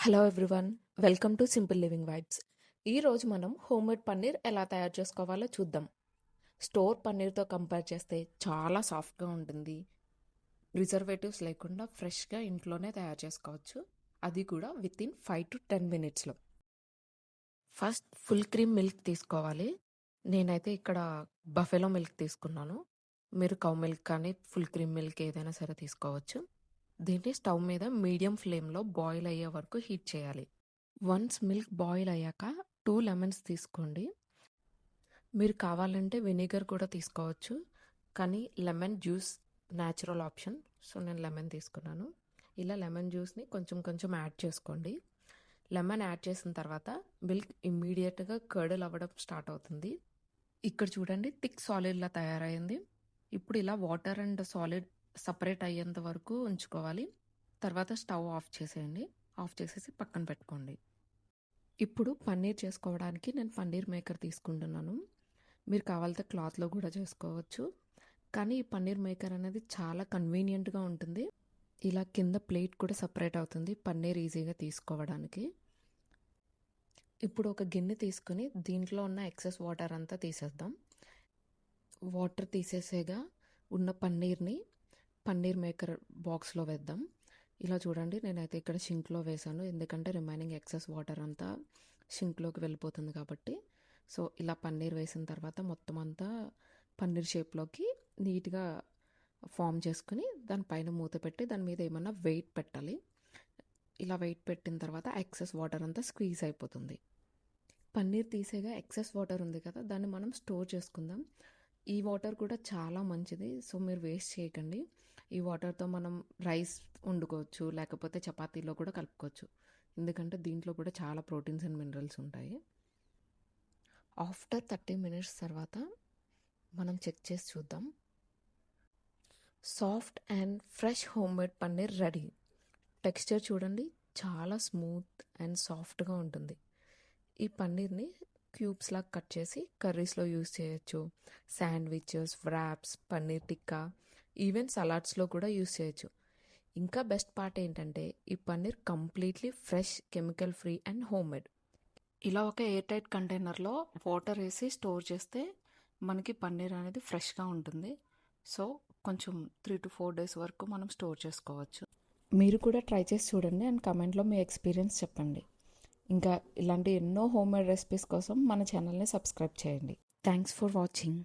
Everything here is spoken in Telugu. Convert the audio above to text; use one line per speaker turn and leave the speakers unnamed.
Hello everyone, welcome to simple living vibes. ఈరోజు మనం హోమ్మేడ్ పన్నీర్ ఎలా తయారు చేసుకోవాలో చూద్దాం. స్టోర్ పన్నీర్తో కంపేర్ చేస్తే చాలా సాఫ్ట్గా ఉంటుంది. ప్రిజర్వేటివ్స్ లేకుండా ఫ్రెష్గా ఇంట్లోనే తయారు చేసుకోవచ్చు, అది కూడా విత్ ఇన్ 5 to 10 minutesలో. ఫస్ట్ ఫుల్ క్రీమ్ మిల్క్ తీసుకోవాలి. నేనైతే ఇక్కడ బఫెలో మిల్క్ తీసుకున్నాను. మీరు కౌ మిల్క్ కానీ ఫుల్ క్రీమ్ మిల్క్ ఏదైనా సరే తీసుకోవచ్చు. దీన్ని స్టవ్ మీద మీడియం ఫ్లేమ్లో బాయిల్ అయ్యే వరకు హీట్ చేయాలి. వన్స్ మిల్క్ బాయిల్ అయ్యాక 2 లెమన్స్ తీసుకోండి. మీరు కావాలంటే వెనిగర్ కూడా తీసుకోవచ్చు, కానీ lemon juice natural option. So నేను లెమన్ తీసుకున్నాను. ఇలా లెమన్ జ్యూస్ని కొంచెం కొంచెం యాడ్ చేసుకోండి. లెమన్ యాడ్ చేసిన తర్వాత మిల్క్ ఇమ్మీడియట్గా కర్డల్ అవ్వడం స్టార్ట్ అవుతుంది. ఇక్కడ చూడండి, థిక్ సాలిడ్లా తయారైంది. ఇప్పుడు ఇలా వాటర్ అండ్ సాలిడ్ సపరేట్ అయ్యేంత వరకు ఉంచుకోవాలి. తర్వాత స్టవ్ ఆఫ్ చేసేయండి. ఆఫ్ చేసేసి పక్కన పెట్టుకోండి. ఇప్పుడు పన్నీర్ చేసుకోవడానికి నేను పన్నీర్ మేకర్ తీసుకుంటున్నాను. మీరు కావాలంటే క్లాత్లో కూడా చేసుకోవచ్చు, కానీ ఈ పన్నీర్ మేకర్ అనేది చాలా కన్వీనియంట్గా ఉంటుంది. ఇలా కింద ప్లేట్ కూడా సపరేట్ అవుతుంది పన్నీర్ ఈజీగా తీసుకోవడానికి. ఇప్పుడు ఒక గిన్నె తీసుకుని దీంట్లో ఉన్న ఎక్సెస్ వాటర్ అంతా తీసేద్దాం. వాటర్ తీసేసేగా ఉన్న పన్నీర్ని పన్నీర్ మేకర్ బాక్స్లో వేద్దాం. ఇలా చూడండి, నేనైతే ఇక్కడ షింక్లో వేసాను, ఎందుకంటే రిమైనింగ్ ఎక్సెస్ వాటర్ అంతా షింక్లోకి వెళ్ళిపోతుంది కాబట్టి. సో ఇలా పన్నీర్ వేసిన తర్వాత మొత్తం అంతా పన్నీర్ షేప్లోకి నీట్గా ఫామ్ చేసుకుని దానిపైన మూత పెట్టి దాని మీద ఏమన్నా వెయిట్ పెట్టాలి. ఇలా వెయిట్ పెట్టిన తర్వాత ఎక్సెస్ వాటర్ అంతా స్క్వీజ్ అయిపోతుంది. పన్నీర్ తీసేగా ఎక్సెస్ వాటర్ ఉంది కదా, దాన్ని మనం స్టోర్ చేసుకుందాం. ఈ వాటర్ కూడా చాలా మంచిది, సో మీరు వేస్ట్ చేయకండి. ఈ వాటర్తో మనం రైస్ వండుకోవచ్చు, లేకపోతే చపాతీలో కూడా కలుపుకోవచ్చు, ఎందుకంటే దీంట్లో కూడా చాలా ప్రోటీన్స్ అండ్ మినరల్స్ ఉంటాయి. ఆఫ్టర్ 30 minutes తర్వాత మనం చెక్ చేసి చూద్దాం. Soft and fresh homemade paneer ready. Texture చూడండి, చాలా స్మూత్ అండ్ సాఫ్ట్గా ఉంటుంది. ఈ పన్నీర్ని క్యూబ్స్ లాగా కట్ చేసి కర్రీస్లో యూజ్ చేయొచ్చు, sandwiches, wraps, paneer tikka, even సలాడ్స్లో కూడా యూజ్ చేయొచ్చు. ఇంకా బెస్ట్ పార్ట్ ఏంటంటే ఈ paneer completely fresh, chemical free and homemade. ఇలా ఒక ఎయిర్ టైట్ కంటైనర్లో వాటర్ వేసి స్టోర్ చేస్తే మనకి పన్నీర్ అనేది ఫ్రెష్గా ఉంటుంది. సో కొంచెం 3 to 4 days వరకు మనం స్టోర్ చేసుకోవచ్చు. మీరు కూడా ట్రై చేసి చూడండి అండ్ కమెంట్లో మీ ఎక్స్పీరియన్స్ చెప్పండి. ఇంకా ఇలాంటి ఎన్నో హోమ్మేడ్ రెసిపీస్ కోసం మన ఛానల్ని సబ్స్క్రైబ్ చేయండి. Thanks for watching.